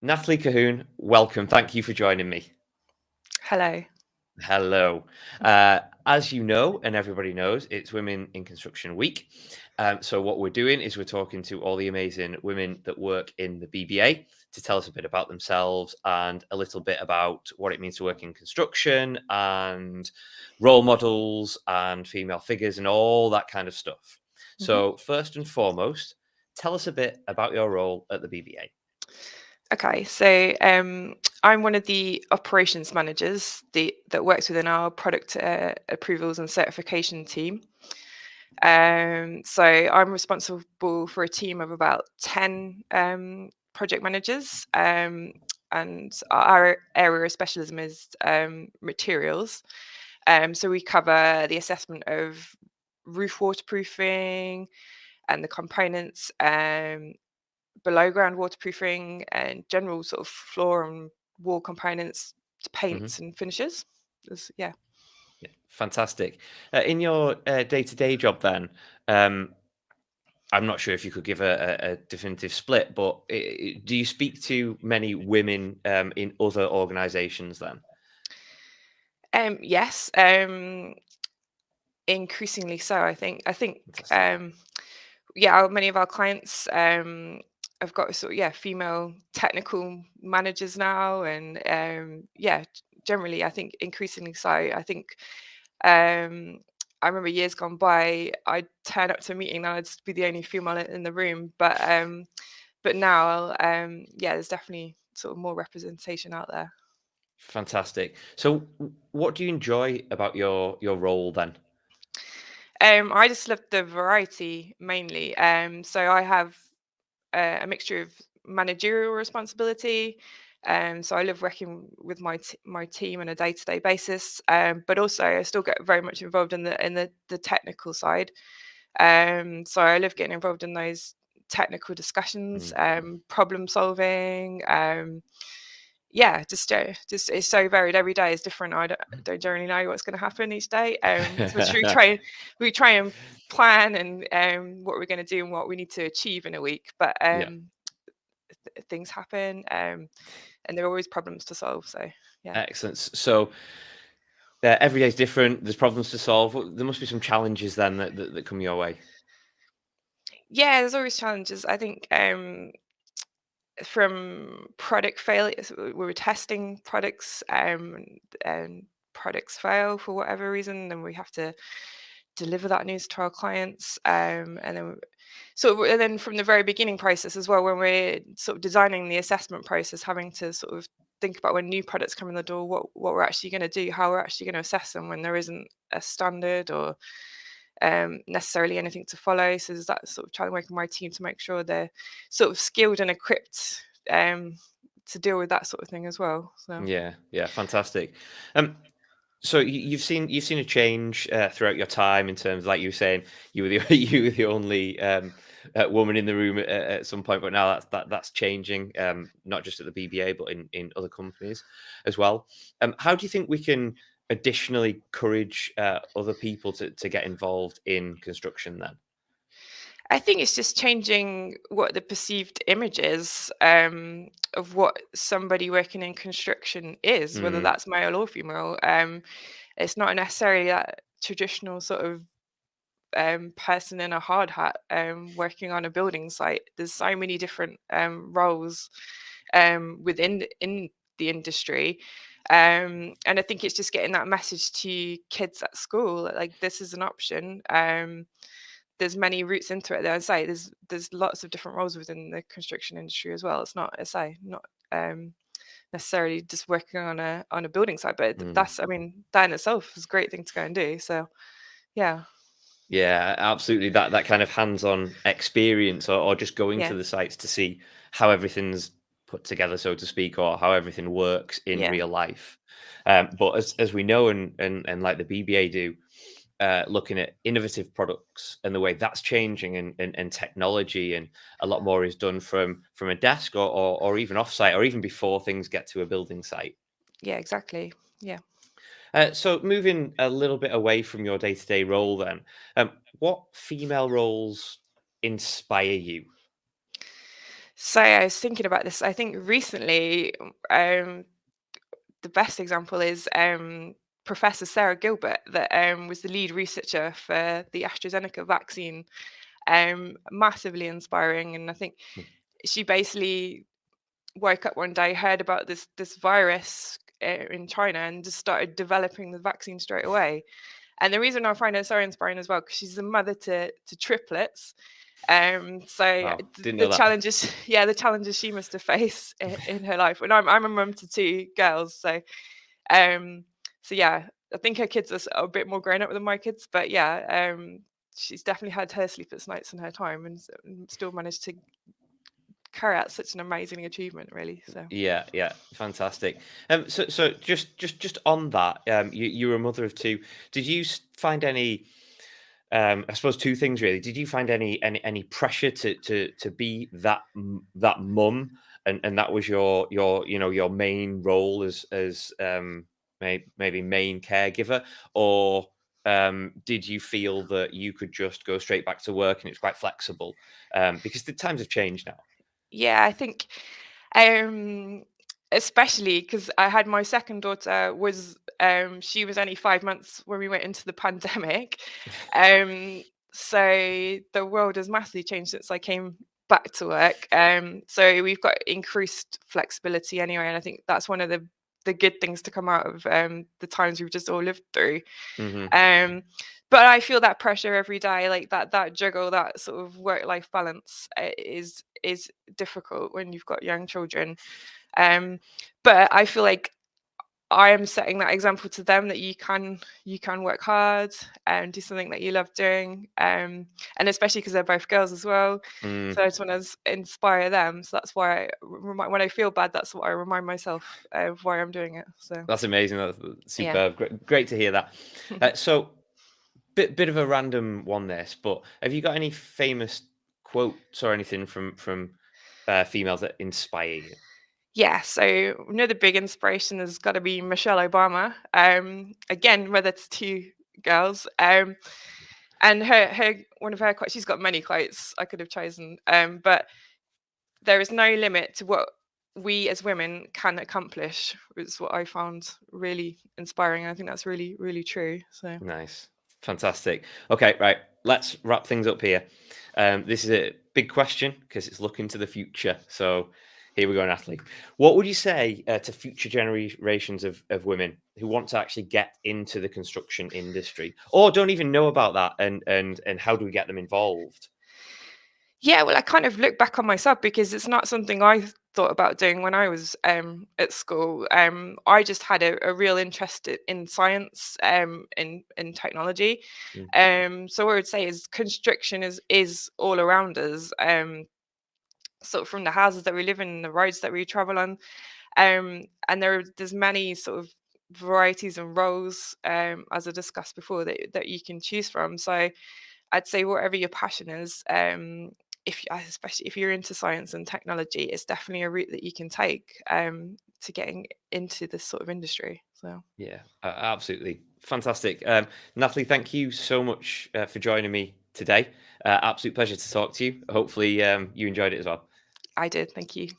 Natalie Colquhoun, welcome. Thank you for joining me. Hello. Hello. As you know, and everybody knows, it's Women in Construction Week. So what we're doing is we're talking to all the amazing women that work in the BBA to tell us a bit about themselves and a little bit about what it means to work in construction and role models and female figures and all that kind of stuff. Mhm. So first and foremost, tell us a bit about your role at the BBA. Okay, so I'm one of the operations managers that works within our product approvals and certification team. So I'm responsible for a team of about 10 project managers, and our area of specialism is materials. So we cover the assessment of roof waterproofing and the components. Below ground waterproofing and general sort of floor and wall components to Mhm. paints and finishes. Yeah. Yeah, fantastic. In your day-to-day job, then, um, I'm not sure if you could give a definitive split, but do you speak to many women in other organisations? Then, Yes. Increasingly so. I think. fantastic. Um, yeah. Many of our clients have got sort of female technical managers now, and yeah, generally I think increasingly so. I think Um, I remember years gone by, I'd turn up to a meeting and I'd be the only female in the room. But now, yeah, there's definitely sort of more representation out there. Fantastic. So, what do you enjoy about your role then? I just love the variety mainly. So I have a mixture of managerial responsibility. So I love working with my team on a day to day basis. But also I still get very much involved in the technical side. So I love getting involved in those technical discussions, Mm. problem solving. Yeah, just it's so varied. Every day is different. I don't generally know what's going to happen each day. So we try and plan and what we're going to do and what we need to achieve in a week. But Yeah, things happen, and there are always problems to solve. So yeah. excellent. So, every day is different. There's problems to solve. There must be some challenges then that come your way. Yeah, there's always challenges. I think from product failures, we were testing products, and products fail for whatever reason, and we have to deliver that news to our clients. And then and then from the very beginning process as well, when we're sort of designing the assessment process, having to sort of think about when new products come in the door, what we're actually going to do, how we're actually going to assess them when there isn't a standard or necessarily anything to follow. So there's that sort of trying to work with my team to make sure they're sort of skilled and equipped to deal with that sort of thing as well. So Yeah, yeah, fantastic. Um, So you've seen a change throughout your time in terms, like you were saying, you were the you were the only woman in the room at some point, but now that's changing, not just at the BBA but in other companies as well. How do you think we can additionally encourage other people to get involved in construction then? I think it's just changing what the perceived image is of what somebody working in construction is, whether Mm, that's male or female. It's not necessarily that traditional sort of person in a hard hat working on a building site. There's so many different roles in the industry. And I think it's just getting that message to kids at school that, like, this is an option. There's many routes into it. As I say, there's lots of different roles within the construction industry as well. It's not, as I say, not necessarily just working on a building site, but mm. that's, I mean, that in itself is a great thing to go and do. So yeah, Yeah, absolutely. That kind of hands-on experience, or just going to yeah, the sites to see how everything's put together, so to speak, or how everything works in yeah, real life. But as we know, and like the BBA do, looking at innovative products and the way that's changing, and technology, and a lot more is done from a desk, or even offsite, or even before things get to a building site. yeah, exactly. Yeah. So moving a little bit away from your day-to-day role then, what female roles inspire you? So I was thinking about this. I think recently, the best example is Professor Sarah Gilbert, that was the lead researcher for the AstraZeneca vaccine. Massively inspiring, and I think Mm. she basically woke up one day, heard about this virus in China, and just started developing the vaccine straight away. And the reason I find her so inspiring as well, because she's a mother to triplets. So Wow, didn't the know that. challenges, yeah, the challenges she must have faced in her life. And I'm a mum to two girls, um, so yeah, I think her kids are a bit more grown up than my kids, but yeah, she's definitely had her sleepless nights in her time, and still managed to carry out such an amazing achievement, really. So Yeah, yeah, fantastic. So just on that, you were a mother of two. Did you find any? I suppose two things really. Did you find any pressure to be that mum, and that was your your main role as maybe main caregiver, or did you feel that you could just go straight back to work and it's quite flexible? Because the times have changed now. yeah, I think, um, especially because I had my second daughter, was she was only 5 months when we went into the pandemic. Um, so the world has massively changed since I came back to work. So we've got increased flexibility anyway, and I think that's one of the good things to come out of the times we've just all lived through. Hmm. Um, but I feel that pressure every day, like that juggle, that sort of work life balance is difficult when you've got young children. Um, but I feel like I am setting that example to them, that you can work hard and do something that you love doing, and especially because they're both girls as well. So I just want to inspire them. So that's why when I feel bad, that's what I remind myself of why I'm doing it. So That's amazing. That's yeah. superb. Great to hear that. So, bit of a random one, this, but have you got any famous quotes or anything from females that inspire you? Yeah, so another big inspiration has got to be Michelle Obama. Again, whether it's two girls, and her one of her quotes. She's got many quotes I could have chosen, but there is no limit to what we as women can accomplish. Is what I found really inspiring. I think that's really really true. So Nice, fantastic. Okay, right. Let's wrap things up here. This is a big question because it's looking to the future. So here we go, Natalie. What would you say to future generations of women who want to actually get into the construction industry, or don't even know about that, and how do we get them involved? yeah, well, I kind of look back on myself because it's not something I thought about doing when I was at school. I just had a real interest in science, in technology. Mm. So what I would say is construction is all around us. Sort of from the houses that we live in, the roads that we travel on, and there's many sort of varieties and roles, as I discussed before, that you can choose from. So I'd say whatever your passion is, especially if you're into science and technology, it's definitely a route that you can take, to getting into this sort of industry. So Yeah, absolutely fantastic. Natalie, thank you so much for joining me today. Absolute pleasure to talk to you. Hopefully, you enjoyed it as well. I did. Thank you.